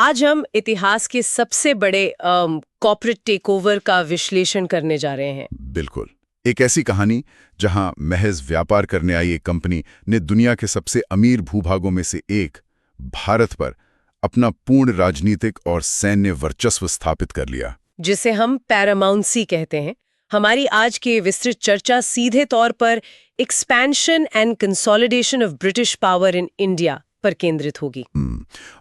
आज हम इतिहास के सबसे बड़े कॉर्पोरेट टेकओवर का विश्लेषण करने जा रहे हैं। बिल्कुल। एक ऐसी कहानी जहां महज व्यापार करने आई एक कंपनी ने दुनिया के सबसे अमीर भूभागों में से एक भारत पर अपना पूर्ण राजनीतिक और सैन्य वर्चस्व स्थापित कर लिया, जिसे हम पैरामाउंसी कहते हैं। हमारी आज की विस्तृत चर्चा सीधे तौर पर expansion and consolidation of British power in India पर केंद्रित होगी।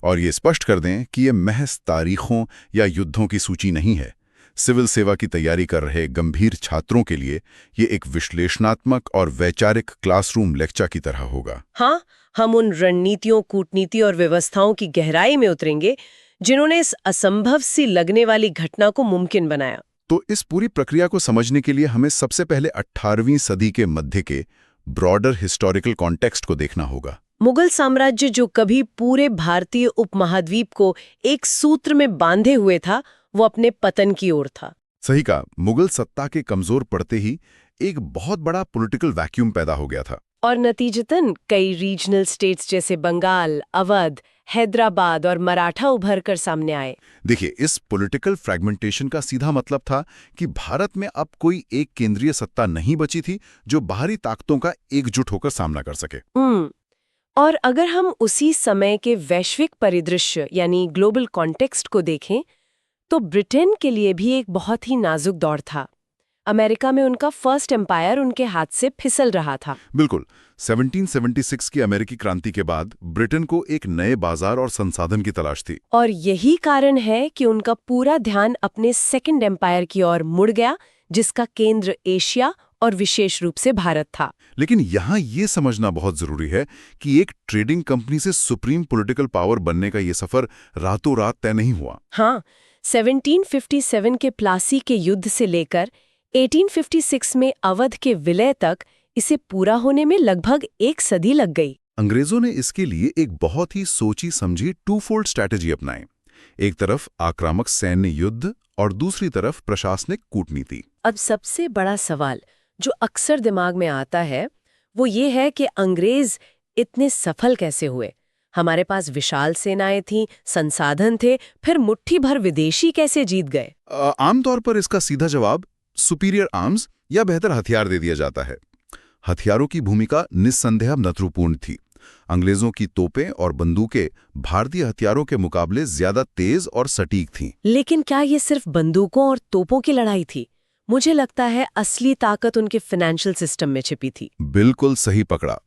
और ये स्पष्ट कर दें कि ये महज तारीखों या युद्धों की सूची नहीं है। सिविल सेवा की तैयारी कर रहे गंभीर छात्रों के लिए ये एक विश्लेषणात्मक और वैचारिक क्लासरूम लेक्चर की तरह होगा। हाँ, हम उन रणनीतियों, कूटनीति और व्यवस्थाओं की गहराई में उतरेंगे जिन्होंने इस असंभव सी लगने वाली घटना को मुमकिन बनाया। तो इस पूरी प्रक्रिया को समझने के लिए हमें सबसे पहले 18वीं सदी के मध्य के ब्रॉडर हिस्टोरिकल कॉन्टेक्स्ट को देखना होगा। मुगल साम्राज्य जो कभी पूरे भारतीय उपमहाद्वीप को एक सूत्र में बांधे हुए था, वो अपने पतन की ओर था। सही कहा। मुगल सत्ता के कमजोर पड़ते ही एक बहुत बड़ा पॉलिटिकल वैक्यूम पैदा हो गया था और नतीजतन कई रीजनल स्टेट्स जैसे बंगाल, अवध, हैदराबाद और मराठा उभर कर सामने आए। देखिए, इस पॉलिटिकल फ्रैगमेंटेशन का सीधा मतलब था कि भारत में अब कोई एक केंद्रीय सत्ता नहीं बची थी जो बाहरी ताकतों का एकजुट होकर सामना कर सके। और अगर हम उसी समय के वैश्विक परिदृश्य यानी ग्लोबल कॉन्टेक्स्ट को देखें, तो ब्रिटेन के लिए भी एक बहुत ही नाजुक दौर था। अमेरिका में उनका फर्स्ट एम्पायर उनके हाथ से फिसल रहा था। बिल्कुल। 1776 की अमेरिकी क्रांति के बाद ब्रिटेन को एक नए बाजार और संसाधन की तलाश थी। और यही कारण है कि उनका पूरा ध्यान अपने सेकंड एम्पायर की ओर मुड़ गया, जिसका केंद्र एशिया और विशेष रूप से भारत था। लेकिन यहाँ ये समझना बहुत जरूरी है कि एक ट्रेडिंग कंपनी से सुप्रीम पॉलिटिकल पावर बनने का ये सफर रातों रात तय नहीं हुआ। हाँ, 1757 के प्लासी के युद्ध से लेकर 1856 में अवध के विलय तक इसे पूरा होने में लगभग एक सदी लग गई। अंग्रेजों ने इसके लिए एक बहुत ही सोची समझी टू-फोल्ड स्ट्रैटेजी अपनाई। एक तरफ आक्रामक सैन्य युद्ध और दूसरी तरफ प्रशासनिक कूटनीति। अब सबसे बड़ा सवाल जो अक्सर दिमाग में आता है वो ये है कि अंग्रेज इतने सफल कैसे हुए। हमारे पास विशाल सेनाएं थीं, संसाधन थे, फिर मुट्ठी भर विदेशी कैसे जीत गए? आमतौर पर इसका सीधा जवाब सुपीरियर आर्म्स या बेहतर हथियार दे दिया जाता है। हथियारों की भूमिका निस्संदेह महत्वपूर्ण थी। अंग्रेजों की तोपें और बंदूकें भारतीय हथियारों के मुकाबले ज्यादा तेज और सटीक थीं। लेकिन क्या ये सिर्फ बंदूकों और तोपों की लड़ाई थी? मुझे लगता है असली ताकत उनके फाइनेंशियल सिस्टम में छिपी थी। बिल्कुल सही पकड़ा।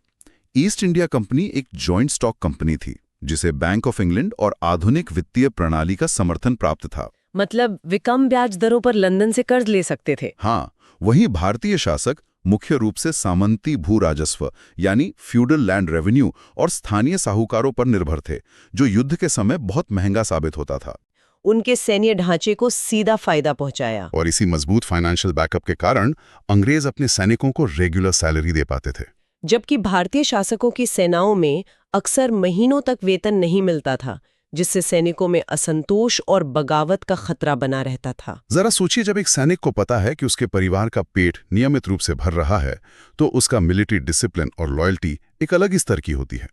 ईस्ट इंडिया कंपनी एक जॉइंट स्टॉक कंपनी थी जिसे बैंक ऑफ इंग्लैंड और आधुनिक वित्तीय प्रणाली का समर्थन प्राप्त था। मतलब वे कम ब्याज दरों पर लंदन से कर्ज ले सकते थे। हाँ, वहीं भारतीय शासक मुख्य रूप से सामंती भू राजस्व यानी फ्यूडल लैंड रेवेन्यू और स्थानीय साहूकारों पर निर्भर थे, जो युद्ध के समय बहुत महंगा साबित होता था। उनके सैन्य ढांचे को सीधा फायदा पहुंचाया। और इसी मजबूत फाइनेंशियल बैकअप के कारण अंग्रेज अपने सैनिकों को रेगुलर सैलरी दे पाते थे, जबकि भारतीय शासकों की सेनाओं में अक्सर महीनों तक वेतन नहीं मिलता था, जिससे सैनिकों में असंतोष और बगावत का खतरा बना रहता था। जरा सोचिए, जब एक सैनिक को पता है कि उसके परिवार का पेट नियमित रूप से भर रहा है, तो उसका मिलिट्री डिसिप्लिन और लॉयल्टी एक अलग स्तर की होती है।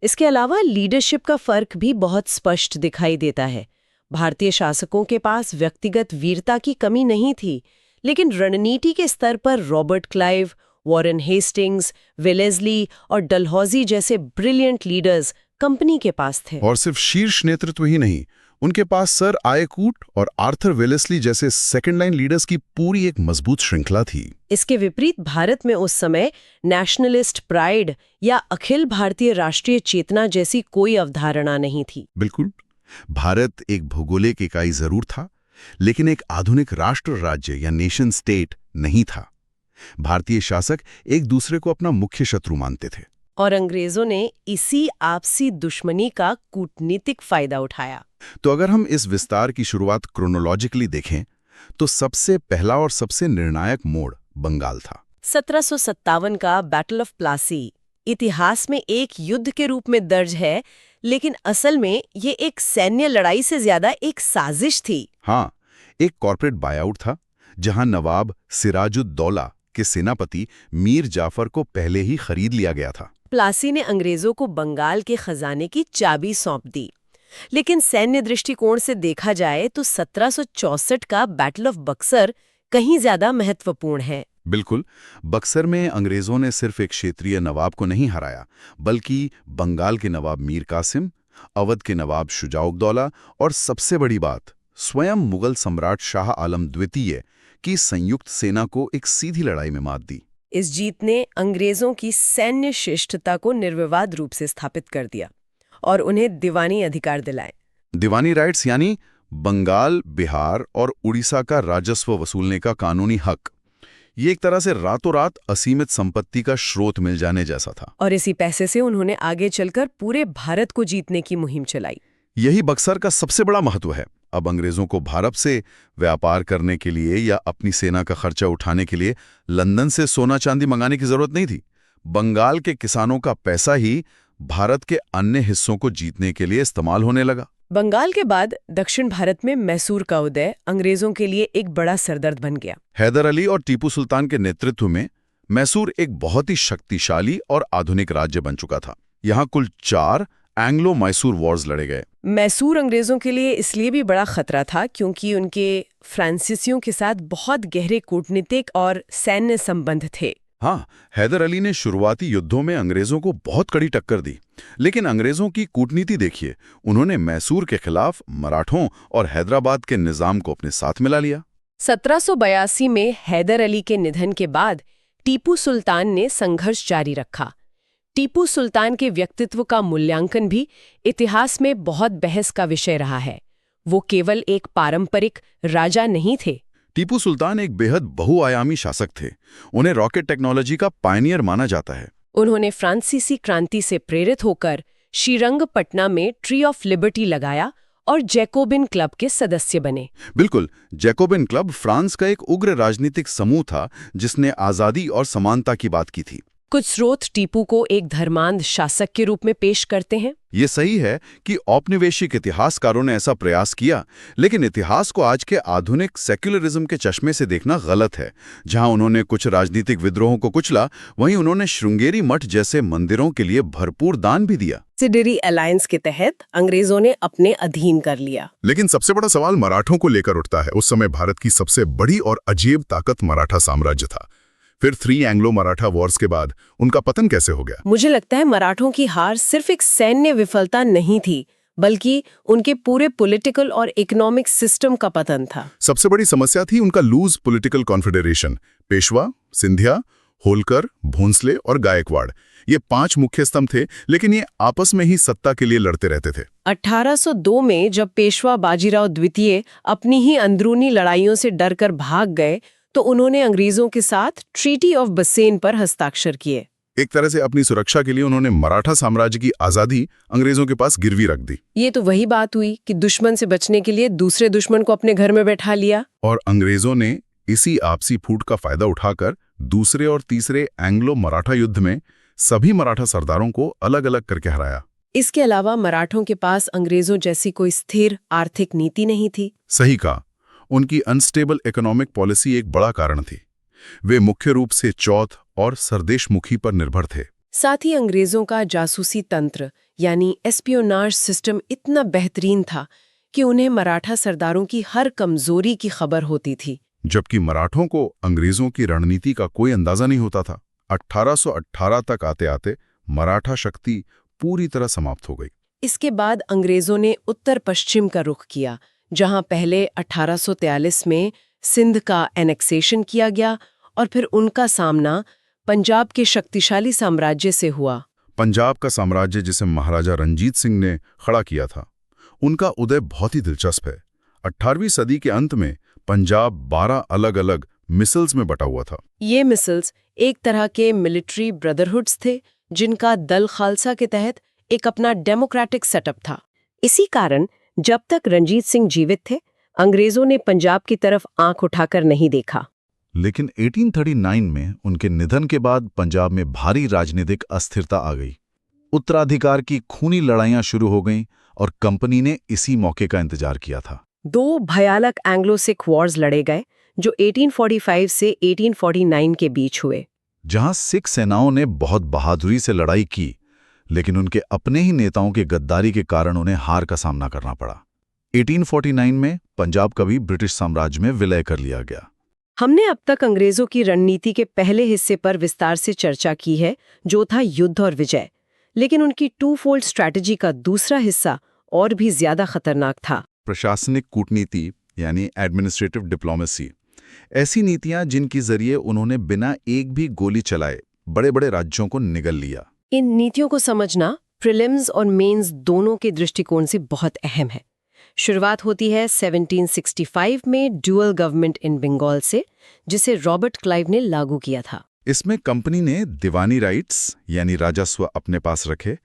इसके अलावा लीडरशिप का फर्क भी बहुत स्पष्ट दिखाई देता है। भारतीय शासकों के पास व्यक्तिगत वीरता की कमी नहीं थी, लेकिन रणनीति के स्तर पर Robert Clive, Warren Hastings, Wellesley और डलहौजी जैसे ब्रिलियंट लीडर्स कंपनी के पास थे। और सिर्फ शीर्ष नेतृत्व ही नहीं, उनके पास सर आयकूट और आर्थर वेलेस्ली जैसे सेकंड लाइन लीडर्स की पूरी एक मजबूत श्रृंखला थी। इसके विपरीत भारत में उस समय नेशनलिस्ट प्राइड या अखिल भारतीय राष्ट्रीय चेतना जैसी कोई अवधारणा नहीं थी। बिल्कुल। भारत एक भौगोलिक इकाई जरूर था, लेकिन एक आधुनिक राष्ट्र राज्य या नेशन स्टेट नहीं था। भारतीय शासक एक दूसरे को अपना मुख्य शत्रु मानते थे और अंग्रेजों ने इसी आपसी दुश्मनी का कूटनीतिक फायदा उठाया। तो अगर हम इस विस्तार की शुरुआत क्रोनोलॉजिकली देखें, तो सबसे पहला और सबसे निर्णायक मोड़ बंगाल था। 1757 का बैटल ऑफ प्लासी इतिहास में एक युद्ध के रूप में दर्ज है, लेकिन असल में ये एक सैन्य लड़ाई से ज्यादा एक साजिश थी। हाँ, एक कॉर्पोरेट बायआउट था, जहां नवाब सिराजुद्दौला के सेनापति मीर जाफर को पहले ही खरीद लिया गया था। प्लासी ने अंग्रेजों को बंगाल के खजाने की चाबी सौंप दी। लेकिन सैन्य दृष्टिकोण से देखा जाए तो 1764 का बैटल ऑफ बक्सर कहीं ज्यादा महत्वपूर्ण है। बिल्कुल। बक्सर में अंग्रेजों ने सिर्फ एक क्षेत्रीय नवाब को नहीं हराया, बल्कि बंगाल के नवाब मीर कासिम, अवध के नवाब शुजा-उद-दौला और सबसे बड़ी बात, स्वयं मुगल सम्राट शाह आलम द्वितीय की संयुक्त सेना को एक सीधी लड़ाई में मात दी। इस जीत ने अंग्रेजों की सैन्य श्रेष्ठता को निर्विवाद रूप से स्थापित कर दिया और उन्हें दीवानी अधिकार दिलाए। दीवानी राइट्स यानी बंगाल, बिहार और उड़ीसा का राजस्व वसूलने का कानूनी हक। ये एक तरह से रातों रात असीमित संपत्ति का स्रोत मिल जाने जैसा था। और इसी पैसे से उन्होंने आगे चलकर पूरे भारत को जीतने की मुहिम चलाई। यही बक्सर का सबसे बड़ा महत्व है। अब अंग्रेजों को भारत से व्यापार करने के लिए या अपनी सेना का खर्चा उठाने के लिए लंदन से सोना चांदी मंगाने की जरूरत नहीं थी। बंगाल के किसानों का पैसा ही भारत के अन्य हिस्सों को जीतने के लिए इस्तेमाल होने लगा। बंगाल के बाद दक्षिण भारत में मैसूर का उदय अंग्रेजों के लिए एक बड़ा सरदर्द बन गया। हैदर अली और टीपू सुल्तान के नेतृत्व में मैसूर एक बहुत ही शक्तिशाली और आधुनिक राज्य बन चुका था। यहाँ कुल 4 एंग्लो मैसूर वॉर्स लड़े गए। मैसूर अंग्रेजों के लिए इसलिए भी बड़ा खतरा था क्योंकि उनके फ्रांसीसियों के साथ बहुत गहरे कूटनीतिक और सैन्य संबंध थे। हाँ, हैदर अली ने शुरुआती युद्धों में अंग्रेजों को बहुत कड़ी टक्कर दी, लेकिन अंग्रेजों की कूटनीति देखिए, उन्होंने मैसूर के खिलाफ मराठों और हैदराबाद के निजाम को अपने साथ मिला लिया। 1782 में हैदर अली के निधन के बाद टीपू सुल्तान ने संघर्ष जारी रखा। टीपू सुल्तान के व्यक्तित्व का मूल्यांकन भी इतिहास में बहुत बहस का विषय रहा है। वो केवल एक पारंपरिक राजा नहीं थे। टीपू सुल्तान एक बेहद बहुआयामी शासक थे। उन्हें रॉकेट टेक्नोलॉजी का पायनियर माना जाता है। उन्होंने फ्रांसीसी क्रांति से प्रेरित होकर श्रीरंगपटना में ट्री ऑफ लिबर्टी लगाया और जैकोबिन क्लब के सदस्य बने। बिल्कुल, जैकोबिन क्लब फ्रांस का एक उग्र राजनीतिक समूह था जिसने आज़ादी और समानता की बात की थी। कुछ स्रोत टीपू को एक धर्मांध शासक के रूप में पेश करते हैं। ये सही है कि औपनिवेशिक इतिहासकारों ने ऐसा प्रयास किया, लेकिन इतिहास को आज के आधुनिक सेक्युलरिज्म के चश्मे से देखना गलत है। जहां उन्होंने कुछ राजनीतिक विद्रोहों को कुचला, वहीं उन्होंने श्रृंगेरी मठ जैसे मंदिरों के लिए भरपूर दान भी दिया। सिडरी अलायंस के तहत अंग्रेजों ने अपने अधीन कर लिया। लेकिन सबसे बड़ा सवाल मराठों को लेकर उठता है। उस समय भारत की सबसे बड़ी और अजीब ताकत मराठा साम्राज्य था। फिर 3 एंग्लो मराठा वॉर्स के बाद उनका पतन कैसे हो गया? मुझे लगता है मराठों की हार सिर्फ एक सैन्य विफलता नहीं थी, बल्कि उनके पूरे पॉलिटिकल और इकोनॉमिक सिस्टम का पतन था। सबसे बड़ी समस्या थी उनका loose political confederation. Peshwa, Scindia, Holkar, Bhonsle और गायकवाड़, ये 5 मुख्य स्तंभ थे, लेकिन ये आपस में ही सत्ता के लिए लड़ते रहते थे। 1802 में जब पेशवा बाजीराव द्वितीय अपनी ही अंदरूनी लड़ाइयों से डरकर भाग गए, तो उन्होंने अंग्रेजों के साथ ट्रीटी ऑफ बसेन पर हस्ताक्षर किए। एक तरह से अपनी सुरक्षा के लिए उन्होंने मराठा साम्राज्य की आजादी अंग्रेजों के पास गिरवी रख दी। ये तो वही बात हुई कि दुश्मन से बचने के लिए दूसरे दुश्मन को अपने घर में बैठा लिया। और अंग्रेजों ने इसी आपसी फूट का फायदा उठाकर दूसरे और तीसरे एंग्लो मराठा युद्ध में सभी मराठा सरदारों को अलग अलग करके हराया। इसके अलावा मराठों के पास अंग्रेजों जैसी कोई स्थिर आर्थिक नीति नहीं थी। सही कहा, उनकी अनस्टेबल इकोनॉमिक पॉलिसी एक बड़ा कारण थी। वे मुख्य रूप से चौथ और सरदेशमुखी पर निर्भर थे। साथ ही अंग्रेजों का जासूसी तंत्र यानी एस्पियोनाज सिस्टम इतना बेहतरीन था कि उन्हें मराठा सरदारों की हर कमजोरी की खबर होती थी, जबकि मराठों को अंग्रेजों की रणनीति का कोई अंदाजा नहीं होता था। 1818 तक आते आते मराठा शक्ति पूरी तरह समाप्त हो गई। इसके बाद अंग्रेजों ने उत्तर पश्चिम का रुख किया, जहां पहले 1843 में सिंध का एनेक्सेशन किया गया और फिर उनका सामना पंजाब के शक्तिशाली साम्राज्य से हुआ। पंजाब का साम्राज्य जिसे महाराजा रंजीत सिंह ने खड़ा किया था, उनका उदय बहुत ही दिलचस्प है। 18वीं सदी के अंत में पंजाब 12 अलग अलग मिसल्स में बटा हुआ था। ये मिसल्स एक तरह के मिलिट्री ब्रदरहुड्स थे, जिनका दल खालसा के तहत एक अपना डेमोक्रेटिक सेटअप था। इसी कारण जब तक रंजीत सिंह जीवित थे, अंग्रेजों ने पंजाब की तरफ आंख उठाकर नहीं देखा। लेकिन 1839 में उनके निधन के बाद पंजाब में भारी राजनीतिक अस्थिरता आ गई। उत्तराधिकार की खूनी लड़ाइयां शुरू हो गईं और कंपनी ने इसी मौके का इंतजार किया था। 2 भयानक एंग्लो सिख वॉर्स लड़े गए, जो 1845 से 1849 के बीच हुए। जहां सिख सेनाओं ने बहुत बहादुरी से लड़ाई की, लेकिन उनके अपने ही नेताओं के गद्दारी के कारण उन्हें हार का सामना करना पड़ा। 1849 में पंजाब का भी ब्रिटिश साम्राज्य में विलय कर लिया गया। हमने अब तक अंग्रेजों की रणनीति के पहले हिस्से पर विस्तार से चर्चा की है, जो था युद्ध और विजय। लेकिन उनकी टू फोल्ड स्ट्रैटेजी का दूसरा हिस्सा और भी ज्यादा खतरनाक था। प्रशासनिक कूटनीति यानी एडमिनिस्ट्रेटिव डिप्लोमेसी, ऐसी नीतियां जिनकी जरिए उन्होंने बिना एक भी गोली चलाए बड़े बड़े राज्यों को निगल लिया। इन नीतियों को समझना प्रीलिम्स और मेंस दोनों के दृष्टिकोण से बहुत अहम है। शुरुआत होती है 1765 में ड्यूअल गवर्नमेंट इन बंगाल से, जिसे रॉबर्ट क्लाइव ने लागू किया था। इसमें कंपनी ने दीवानी राइट्स यानी राजस्व अपने पास रखे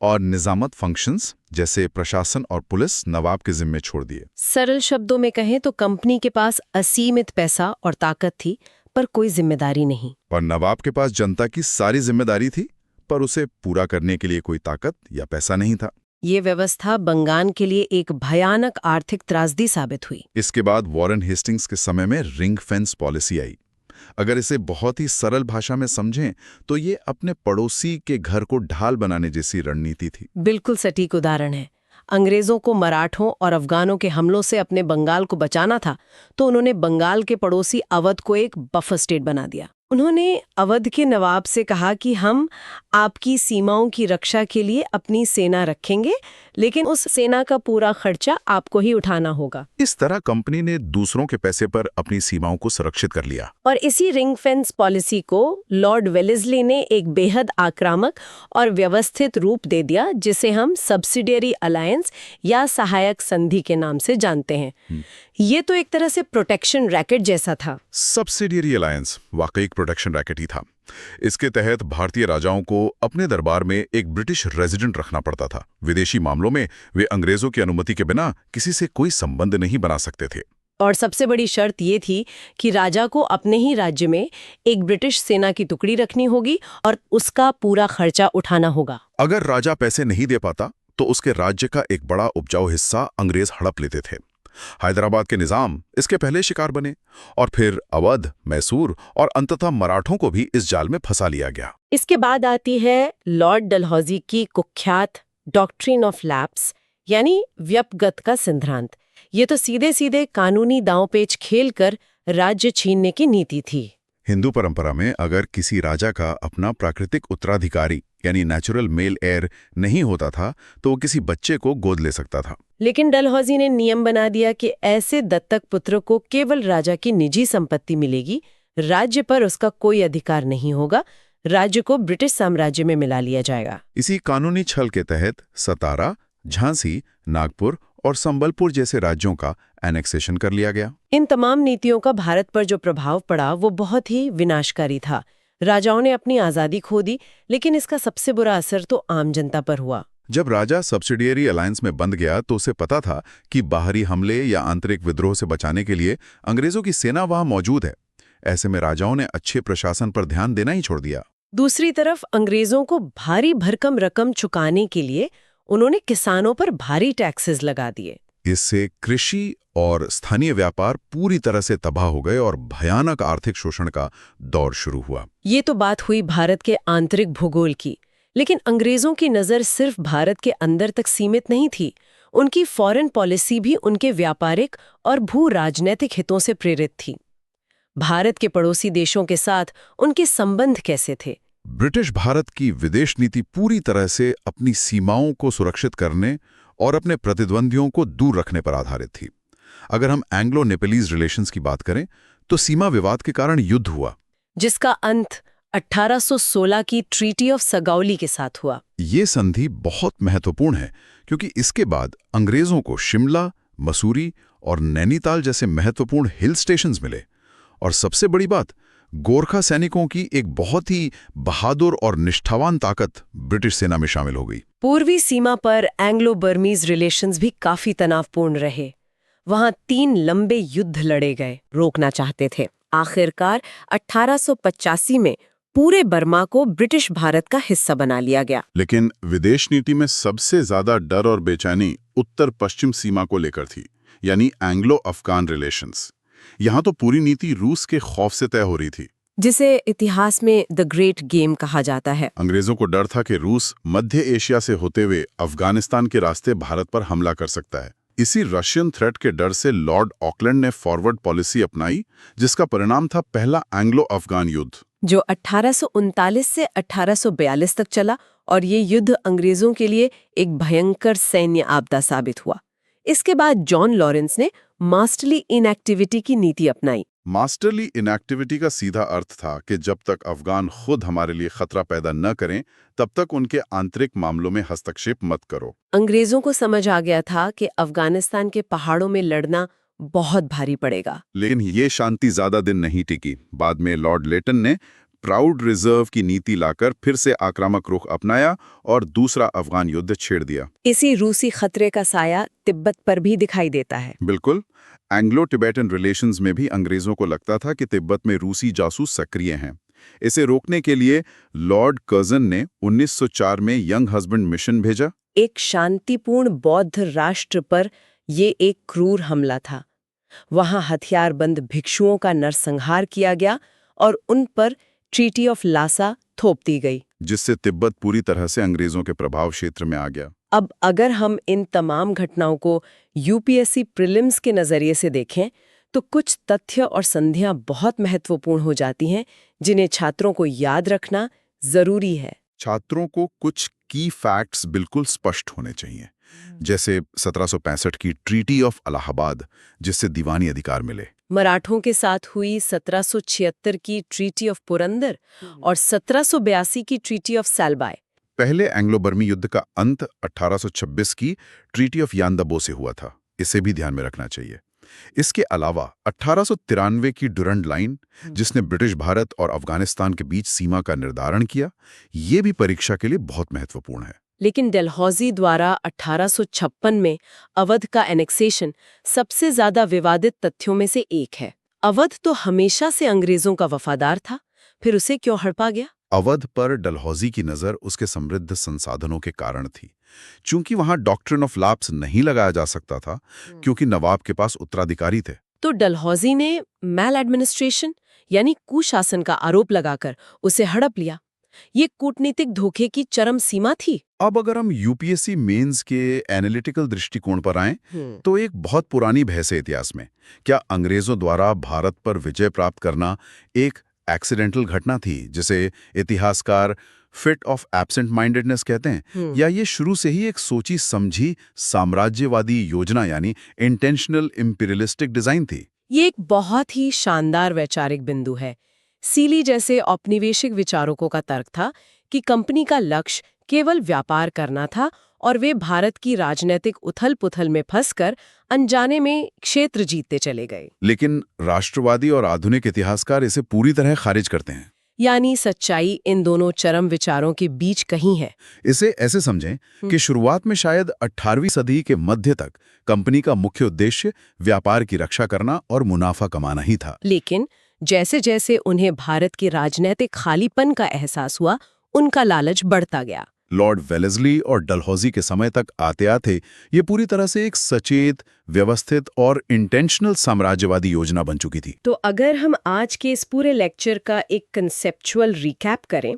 और निजामत फंक्शंस जैसे प्रशासन और पुलिस नवाब के जिम्मे छोड़ दिए। सरल शब्दों में कहें तो कंपनी के पास असीमित पैसा और ताकत थी, पर कोई जिम्मेदारी नहीं। पर नवाब के पास जनता की सारी जिम्मेदारी थी, पर उसे पूरा करने के लिए कोई ताकत या पैसा नहीं था। ये व्यवस्था बंगाल के लिए एक भयानक आर्थिक त्रासदी साबित हुई। इसके बाद वॉरेन हेस्टिंग्स के समय में रिंग फेंस पॉलिसी आई। अगर इसे बहुत ही सरल भाषा में समझें तो ये अपने पड़ोसी के घर को ढाल बनाने जैसी रणनीति थी। बिल्कुल सटीक उदाहरण है। अंग्रेजों को मराठों और अफगानों के हमलों से अपने बंगाल को बचाना था, तो उन्होंने बंगाल के पड़ोसी अवध को एक बफर स्टेट बना दिया। उन्होंने अवध के नवाब से कहा कि हम आपकी सीमाओं की रक्षा के लिए अपनी सेना रखेंगे, लेकिन उस सेना का पूरा खर्चा आपको ही उठाना होगा। इस तरह कंपनी ने दूसरों के पैसे पर अपनी सीमाओं को सुरक्षित कर लिया। और इसी रिंग फेंस पॉलिसी को लॉर्ड वेलेस्ली ने एक बेहद आक्रामक और व्यवस्थित रूप दे दिया, जिसे हम सब्सिडियरी अलायंस या सहायक संधि के नाम से जानते हैं। ये तो एक तरह से प्रोटेक्शन रैकेट जैसा था। सब्सिडियरी अलायंस वाकई एक प्रोटेक्शन रैकेट ही था। इसके तहत भारतीय राजाओं को अपने दरबार में एक ब्रिटिश रेजिडेंट रखना पड़ता था। विदेशी मामलों में वे अंग्रेजों की अनुमति के बिना किसी से कोई संबंध नहीं बना सकते थे। और सबसे बड़ी शर्त ये थी कि राजा को अपने ही राज्य में एक ब्रिटिश सेना की टुकड़ी रखनी होगी और उसका पूरा खर्चा उठाना होगा। अगर राजा पैसे नहीं दे पाता तो उसके राज्य का एक बड़ा उपजाऊ हिस्सा अंग्रेज हड़प लेते थे। हैदराबाद के निजाम इसके पहले शिकार बने और फिर अवध, मैसूर और अंततः मराठों को भी इस जाल में फंसा लिया गया। इसके बाद आती है लॉर्ड डलहौजी की कुख्यात डॉक्ट्रिन ऑफ लैप्स, यानी व्यपगत का सिद्धांत। ये तो सीधे सीधे कानूनी दांवपेच खेलकर राज्य छीनने की नीति थी। हिंदू परंपरा में अगर किसी राजा का अपना प्राकृतिक उत्तराधिकारी यानी नेचुरल मेल एयर नहीं होता था तो वो किसी बच्चे को गोद ले सकता था। लेकिन डलहौजी ने नियम बना दिया कि ऐसे दत्तक पुत्र को केवल राजा की निजी संपत्ति मिलेगी, राज्य पर उसका कोई अधिकार नहीं होगा, राज्य को ब्रिटिश साम्राज्य में मिला लिया जाएगा। इसी कानूनी छल के तहत सतारा, झांसी, नागपुर और संबलपुर जैसे राज्यों का एनेक्सेशन कर लिया गया। इन तमाम नीतियों का भारत पर जो प्रभाव पड़ा वो बहुत ही विनाशकारी था। राजाओं ने अपनी आजादी खो दी, लेकिन इसका सबसे बुरा असर तो आम जनता पर हुआ। जब राजा सब्सिडियरी अलायंस में बंध गया तो उसे पता था कि बाहरी हमले या आंतरिक विद्रोह से बचाने के लिए अंग्रेजों की सेना वहां मौजूद है। ऐसे में राजाओं ने अच्छे प्रशासन पर ध्यान देना ही छोड़ दिया। दूसरी तरफ अंग्रेजों को भारी भरकम रकम चुकाने के लिए उन्होंने किसानों पर भारी टैक्सेस लगा दिए। इससे कृषि और स्थानीय व्यापार पूरी तरह से तबाह हो गए और भयानक आर्थिक शोषण का दौर शुरू हुआ। ये तो बात हुई भारत के आंतरिक भूगोल की, लेकिन अंग्रेजों की नज़र सिर्फ भारत के अंदर तक सीमित नहीं थी। उनकी फॉरेन पॉलिसी भी उनके व्यापारिक और भू राजनैतिक हितों से प्रेरित थी। भारत के पड़ोसी देशों के साथ उनके संबंध कैसे थे? ब्रिटिश भारत की विदेश नीति पूरी तरह से अपनी सीमाओं को सुरक्षित करने और अपने प्रतिद्वंदियों को दूर रखने पर आधारित थी। अगर हम एंग्लो नेपोलीज रिलेशंस की बात करें तो सीमा विवाद के कारण युद्ध हुआ, जिसका अंत 1816 की ट्रीटी ऑफ सगाउली के साथ हुआ। ये संधि बहुत महत्वपूर्ण है क्योंकि इसके बाद अंग्रेजों को शिमला, मसूरी और नैनीताल जैसे महत्वपूर्ण हिल स्टेशंस मिले और सबसे बड़ी बात, गोरखा सैनिकों की एक बहुत ही बहादुर और निष्ठावान ताकत ब्रिटिश सेना में शामिल हो गई। पूर्वी सीमा पर एंग्लो बर्मीज रिलेशंस भी काफी तनावपूर्ण रहे। वहां 3 लंबे युद्ध लड़े गए, रोकना चाहते थे। आखिरकार 1885 में पूरे बर्मा को ब्रिटिश भारत का हिस्सा बना लिया गया। लेकिन विदेश नीति में सबसे ज्यादा डर और बेचैनी उत्तर पश्चिम सीमा को लेकर थी, यानी एंग्लो अफगान रिलेशंस। यहां तो पूरी नीति रूस के खौफ से तय हो रही थी। जिसे इतिहास में द ग्रेट गेम कहा जाता है। अंग्रेजों को डर था कि रूस मध्य एशिया से होते हुए अफगानिस्तान के रास्ते भारत पर हमला कर सकता है। इसी रशियन थ्रेट के डर से लॉर्ड ऑकलैंड ने फॉरवर्ड पॉलिसी अपनाई, जिसका परिणाम था पहला एंग्लो अफगान युद्ध, जो 1839 से 1842 तक चला, और ये युद्ध अंग्रेजों के लिए एक भयंकर सैन्य आपदा साबित हुआ। इसके बाद जॉन लॉरेंस ने मास्टरली इनएक्टिविटी की नीति अपनाई। मास्टरली इनएक्टिविटी का सीधा अर्थ था कि जब तक अफगान खुद हमारे लिए खतरा पैदा न करें, तब तक उनके आंतरिक मामलों में हस्तक्षेप मत करो। अंग्रेजों को समझ आ गया था कि अफगानिस्तान के पहाड़ों में लड़ना बहुत भारी पड़ेगा। लेकिन ये शांति ज्यादा दिन नहीं टिकी। बाद में लॉर्ड लेटन ने प्राउड रिजर्व की नीति लाकर फिर से आक्रामक रुख अपनाया और दूसरा अफगान युद्ध छेड़ दिया। इसी रूसी खतरे का साया तिब्बत पर भी दिखाई देता है। बिल्कुल। एंग्लो टिबेटन रिलेशंस में भी अंग्रेजों को लगता था कि तिब्बत में रूसी जासूस सक्रिय हैं। इसे रोकने के लिए लॉर्ड कर्जन ने 1904 में यंग हस्बैंड मिशन भेजा। एक शांतिपूर्ण बौद्ध राष्ट्र पर ये एक क्रूर हमला था। वहां हथियारबंद भिक्षुओं का नरसंहार किया गया और उन पर ट्रीटी ऑफ लासा थोप दी गई, जिससे तिब्बत पूरी तरह से अंग्रेजों के प्रभाव क्षेत्र में आ गया। अब अगर हम इन तमाम घटनाओं को यूपीएससी प्रीलिम्स के नजरिए से देखें तो कुछ तथ्य और संधियां बहुत महत्वपूर्ण हो जाती हैं, जिन्हें छात्रों को याद रखना जरूरी है। छात्रों को कुछ की फैक्ट्स बिल्कुल स्पष्ट होने चाहिए, जैसे 1765 की ट्रीटी ऑफ इलाहाबाद, जिससे दीवानी अधिकार मिले, मराठों के साथ हुई 1776 की ट्रीटी ऑफ पुरंदर और 1782 की ट्रीटी ऑफ सैलबाय। पहले एंग्लो बर्मी युद्ध का अंत 1826 की ट्रीटी ऑफ यानदबो से हुआ था। इसे भी ध्यान में रखना चाहिए। इसके अलावा 1893 की डुरंड लाइन, जिसने ब्रिटिश भारत और अफगानिस्तान के बीच सीमा का निर्धारण किया, ये भी परीक्षा के लिए बहुत महत्वपूर्ण है। लेकिन डलहौजी द्वारा 1856 में अवध का एनेक्सेशन सबसे ज्यादा विवादित तथ्यों में से एक है। अवध तो हमेशा से अंग्रेजों का वफादार था, फिर उसे क्यों हड़पा गया? अवध पर डलहौजी की नज़र उसके समृद्ध संसाधनों के कारण थी। चूंकि वहां डॉक्ट्रिन ऑफ लैप्स नहीं लगाया जा सकता था, क्योंकि नवाब के पास उत्तराधिकारी थे। तो डलहौजी ने मैल एडमिनिस्ट्रेशन यानी कुशासन का आरोप लगाकर उसे हड़प लिया। ये कूटनीतिक धोखे की चरम सीमा थी। अब अगर हम यूपीएससी मेंस के एनालिटिकल दृष्टिकोण पर आएं, तो एक बहुत पुरानी बहस है इतिहास में। क्या अंग्रेजों द्वारा भारत पर विजय प्राप्त करना एक एक्सीडेंटल घटना थी, जिसे इतिहासकार फिट ऑफ एब्सेंट माइंडेडनेस कहते हैं, या ये शुरू से ही एक सोची समझी साम्राज्यवादी योजना यानी इंटेंशनल इंपीरियलिस्टिक डिजाइन थी? ये एक बहुत ही शानदार वैचारिक बिंदु है। सीली जैसे औपनिवेशिक विचारकों का तर्क था कि कंपनी का लक्ष्य केवल व्यापार करना था और वे भारत की राजनीतिक उथल-पुथल में फंसकर अनजाने में क्षेत्र जीतते चले गए। लेकिन राष्ट्रवादी और आधुनिक इतिहासकार इसे पूरी तरह खारिज करते हैं। यानी सच्चाई इन दोनों चरम विचारों के बीच कहीं है। इसे ऐसे समझें कि शुरुआत में शायद 18वीं सदी के मध्य तक कंपनी का मुख्य उद्देश्य व्यापार की रक्षा करना और मुनाफा कमाना ही था। लेकिन जैसे जैसे उन्हें भारत के राजनीतिक खालीपन का एहसास हुआ, उनका लालच बढ़ता गया। लॉर्ड वेलेस्ली और डलहौजी के समय तक आते आते ये पूरी तरह से एक सचेत, व्यवस्थित और इंटेंशनल साम्राज्यवादी योजना बन चुकी थी। तो अगर हम आज के इस पूरे लेक्चर का एक कंसेप्चुअल रिकैप करें,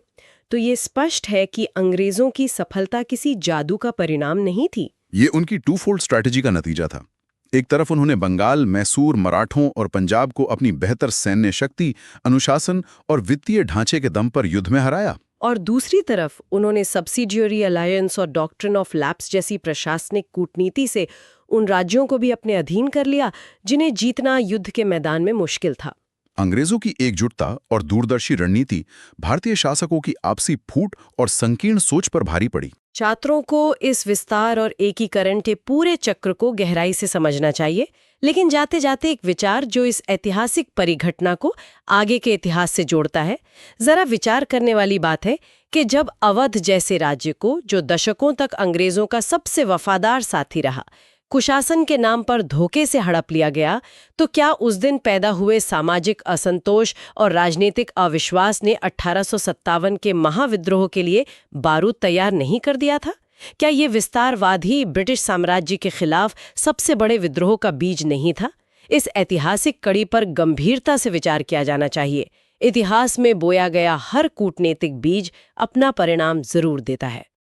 तो ये स्पष्ट है कि अंग्रेजों की सफलता किसी जादू का परिणाम नहीं थी। ये उनकी टू फोल्ड स्ट्रैटेजी का नतीजा था। एक तरफ उन्होंने बंगाल, मैसूर, मराठों और पंजाब को अपनी बेहतर सैन्य शक्ति, अनुशासन और वित्तीय ढांचे के दम पर युद्ध में हराया, और दूसरी तरफ उन्होंने सब्सिडियरी अलायंस और डॉक्ट्रिन ऑफ लैप्स जैसी प्रशासनिक कूटनीति से उन राज्यों को भी अपने अधीन कर लिया जिन्हें जीतना युद्ध के मैदान में मुश्किल था। अंग्रेजों की एकजुटता और दूरदर्शी रणनीति भारतीय शासकों की आपसी फूट और संकीर्ण सोच पर भारी पड़ी। छात्रों को इस विस्तार और एकीकरण के पूरे चक्र को गहराई से समझना चाहिए, लेकिन जाते जाते एक विचार जो इस ऐतिहासिक परिघटना को आगे के इतिहास से जोड़ता है। जरा विचार करने वाली बात है कि जब अवध जैसे राज्य को, जो दशकों तक अंग्रेजों का सबसे वफादार साथी रहा, कुशासन के नाम पर धोखे से हड़प लिया गया, तो क्या उस दिन पैदा हुए सामाजिक असंतोष और राजनीतिक अविश्वास ने 1857 के महाविद्रोह के लिए बारूद तैयार नहीं कर दिया था? क्या ये विस्तारवाद ही ब्रिटिश साम्राज्य के खिलाफ सबसे बड़े विद्रोह का बीज नहीं था? इस ऐतिहासिक कड़ी पर गंभीरता से विचार किया जाना चाहिए। इतिहास में बोया गया हर कूटनीतिक बीज अपना परिणाम जरूर देता है।